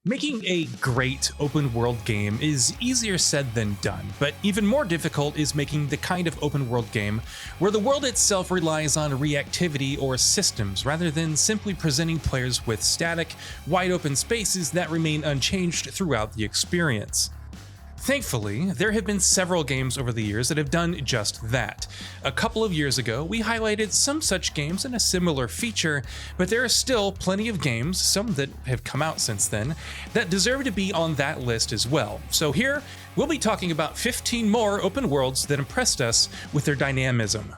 Making a great open world game is easier said than done, but even more difficult is making the kind of open world game where the world itself relies on reactivity or systems rather than simply presenting players with static, wide open spaces that remain unchanged throughout the experience. Thankfully, there have been several games over the years that have done just that. A couple of years ago, we highlighted some such games and a similar feature, but there are still plenty of games, some that have come out since then, that deserve to be on that list as well. So here, we'll be talking about 15 more open worlds that impressed us with their dynamism.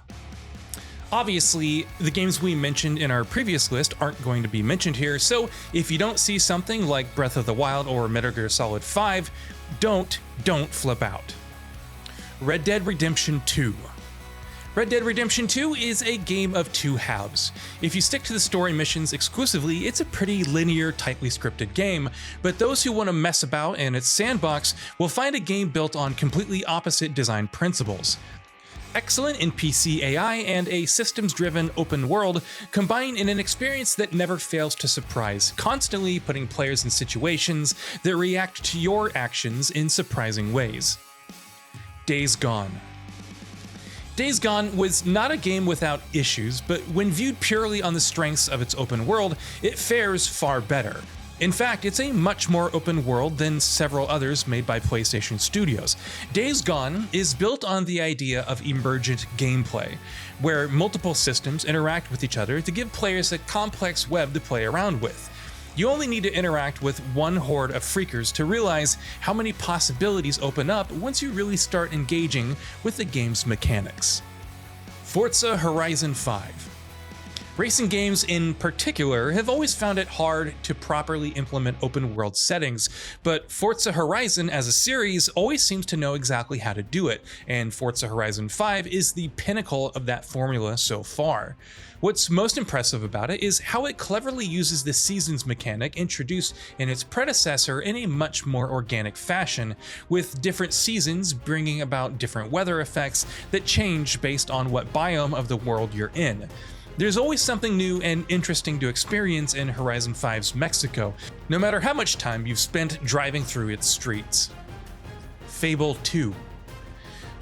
Obviously, the games we mentioned in our previous list aren't going to be mentioned here, so if you don't see something like Breath of the Wild or Metal Gear Solid 5, don't flip out. Red Dead Redemption 2. Red Dead Redemption 2 is a game of two halves. If you stick to the story missions exclusively, it's a pretty linear, tightly scripted game, but those who want to mess about in its sandbox will find a game built on completely opposite design principles. Excellent NPC AI and a systems-driven open world combine in an experience that never fails to surprise, constantly putting players in situations that react to your actions in surprising ways. Days Gone. Days Gone was not a game without issues, but when viewed purely on the strengths of its open world, it fares far better. In fact, it's a much more open world than several others made by PlayStation Studios. Days Gone is built on the idea of emergent gameplay, where multiple systems interact with each other to give players a complex web to play around with. You only need to interact with one horde of freakers to realize how many possibilities open up once you really start engaging with the game's mechanics. Forza Horizon 5. Racing games in particular have always found it hard to properly implement open world settings, but Forza Horizon as a series always seems to know exactly how to do it, and Forza Horizon 5 is the pinnacle of that formula so far. What's most impressive about it is how it cleverly uses the seasons mechanic introduced in its predecessor in a much more organic fashion, with different seasons bringing about different weather effects that change based on what biome of the world you're in. There's always something new and interesting to experience in Horizon 5's Mexico, no matter how much time you've spent driving through its streets. Fable 2.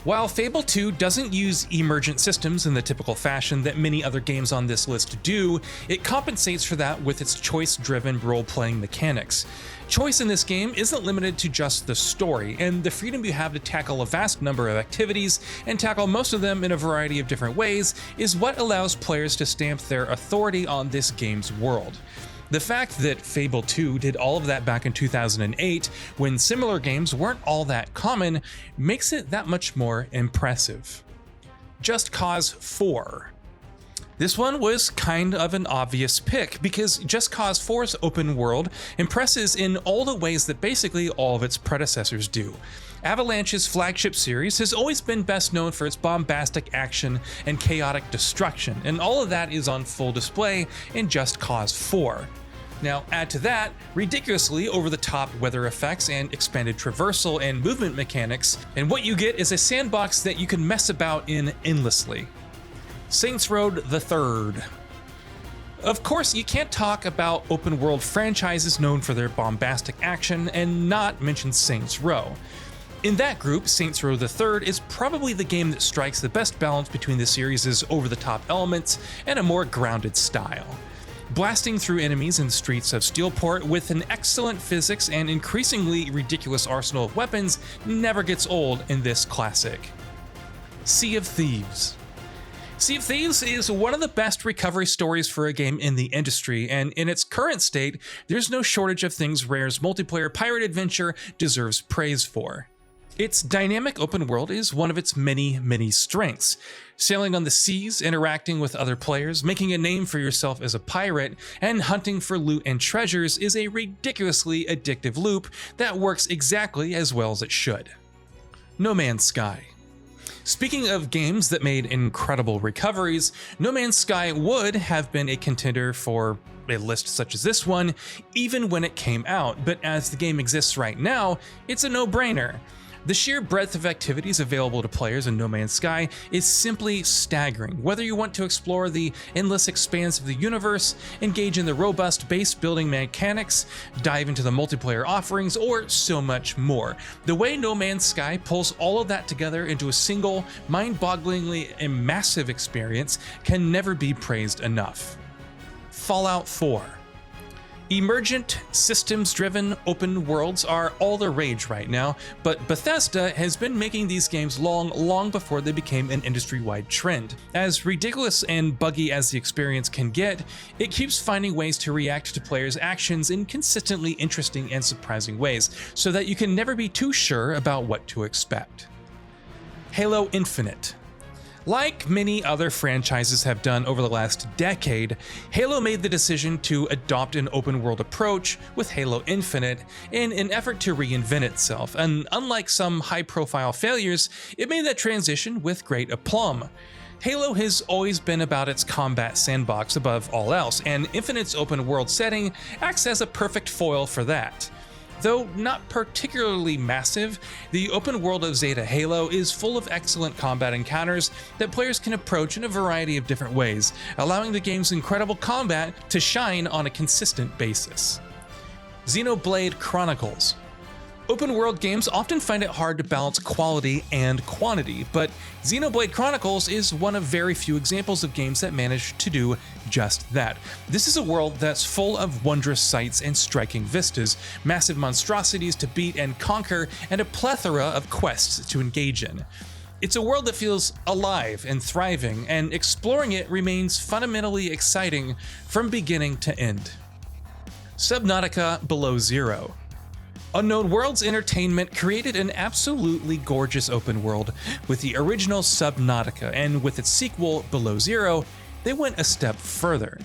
While Fable 2 doesn't use emergent systems in the typical fashion that many other games on this list do, it compensates for that with its choice-driven role-playing mechanics. Choice in this game isn't limited to just the story, and the freedom you have to tackle a vast number of activities and tackle most of them in a variety of different ways is what allows players to stamp their authority on this game's world. The fact that Fable 2 did all of that back in 2008, when similar games weren't all that common, makes it that much more impressive. Just Cause 4. This one was kind of an obvious pick, because Just Cause 4's open world impresses in all the ways that basically all of its predecessors do. Avalanche's flagship series has always been best known for its bombastic action and chaotic destruction, and all of that is on full display in Just Cause 4. Now, add to that ridiculously over-the-top weather effects and expanded traversal and movement mechanics, and what you get is a sandbox that you can mess about in endlessly. Saints Row the Third. Of course, you can't talk about open world franchises known for their bombastic action and not mention Saints Row. In that group, Saints Row the Third is probably the game that strikes the best balance between the series' over-the-top elements and a more grounded style. Blasting through enemies in the streets of Steelport with an excellent physics and increasingly ridiculous arsenal of weapons never gets old in this classic. Sea of Thieves. Sea of Thieves is one of the best recovery stories for a game in the industry, and in its current state, there's no shortage of things Rare's multiplayer pirate adventure deserves praise for. Its dynamic open world is one of its many strengths. Sailing on the seas, interacting with other players, making a name for yourself as a pirate, and hunting for loot and treasures is a ridiculously addictive loop that works exactly as well as it should. No Man's Sky. Speaking of games that made incredible recoveries, No Man's Sky would have been a contender for a list such as this one, even when it came out, but as the game exists right now, it's a no-brainer. The sheer breadth of activities available to players in No Man's Sky is simply staggering. Whether you want to explore the endless expanse of the universe, engage in the robust base building mechanics, dive into the multiplayer offerings, or so much more. The way No Man's Sky pulls all of that together into a single, mind-bogglingly and massive experience can never be praised enough. Fallout 4. Emergent, systems-driven open worlds are all the rage right now, but Bethesda has been making these games long before they became an industry-wide trend. As ridiculous and buggy as the experience can get, it keeps finding ways to react to players' actions in consistently interesting and surprising ways, so that you can never be too sure about what to expect. Halo Infinite. Like many other franchises have done over the last decade, Halo made the decision to adopt an open-world approach with Halo Infinite in an effort to reinvent itself, and unlike some high-profile failures, it made that transition with great aplomb. Halo has always been about its combat sandbox above all else, and Infinite's open-world setting acts as a perfect foil for that. Though not particularly massive, the open world of Zeta Halo is full of excellent combat encounters that players can approach in a variety of different ways, allowing the game's incredible combat to shine on a consistent basis. XENOBLADE Chronicles. Open world games often find it hard to balance quality and quantity, but XENOBLADE Chronicles is one of very few examples of games that manage to do just that. This is a world that's full of wondrous sights and striking vistas, massive monstrosities to beat and conquer, and a plethora of quests to engage in. It's a world that feels alive and thriving, and exploring it remains fundamentally exciting from beginning to end. SUBNAUTICA Below Zero. Unknown Worlds Entertainment created an absolutely gorgeous open world with the original Subnautica, and with its sequel, Below Zero, they went a step further.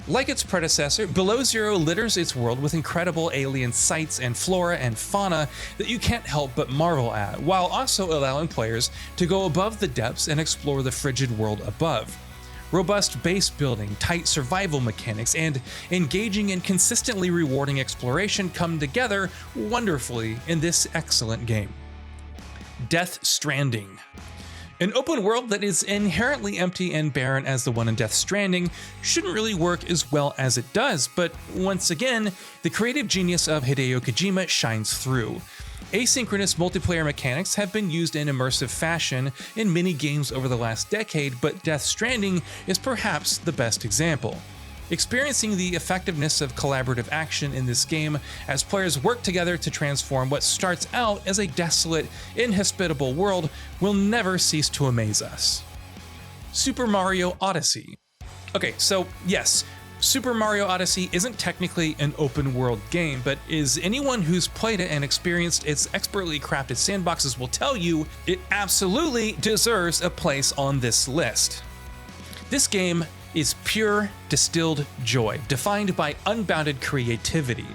Like its predecessor, Below Zero litters its world with incredible alien sights and flora and fauna that you can't help but marvel at, while also allowing players to go above the depths and explore the frigid world above. Robust base building, tight survival mechanics, and engaging and consistently rewarding exploration come together wonderfully in this excellent game. Death Stranding. An open world that is inherently empty and barren as the one in Death Stranding shouldn't really work as well as it does, but once again, the creative genius of Hideo Kojima shines through. Asynchronous multiplayer mechanics have been used in immersive fashion in many games over the last decade, but Death Stranding is perhaps the best example. Experiencing the effectiveness of collaborative action in this game as players work together to transform what starts out as a desolate, inhospitable world will never cease to amaze us. Super Mario Odyssey. Okay, so yes, Super Mario Odyssey isn't technically an open world game, but is anyone who's played it and experienced its expertly crafted sandboxes will tell you it absolutely deserves a place on this list. This game is pure, distilled joy, defined by unbounded creativity.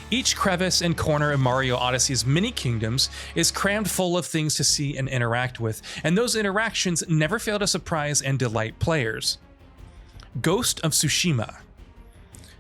Each crevice and corner of Mario Odyssey's mini kingdoms is crammed full of things to see and interact with, and those interactions never fail to surprise and delight players. Ghost of Tsushima.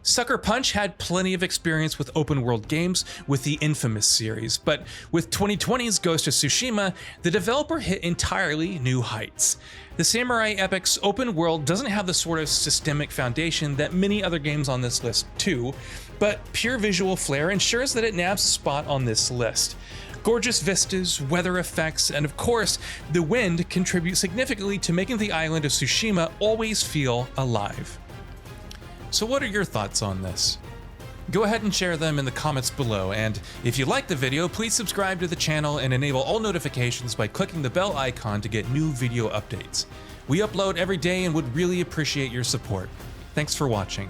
Sucker Punch had plenty of experience with open world games with the Infamous series, but with 2020's Ghost of Tsushima, the developer hit entirely new heights. The samurai epic's open world doesn't have the sort of systemic foundation that many other games on this list do, but pure visual flair ensures that it nabs a spot on this list. Gorgeous vistas, weather effects, and of course, the wind contribute significantly to making the island of Tsushima always feel alive. So what are your thoughts on this? Go ahead and share them in the comments below, and if you liked the video, please subscribe to the channel and enable all notifications by clicking the bell icon to get new video updates. We upload every day and would really appreciate your support. Thanks for watching.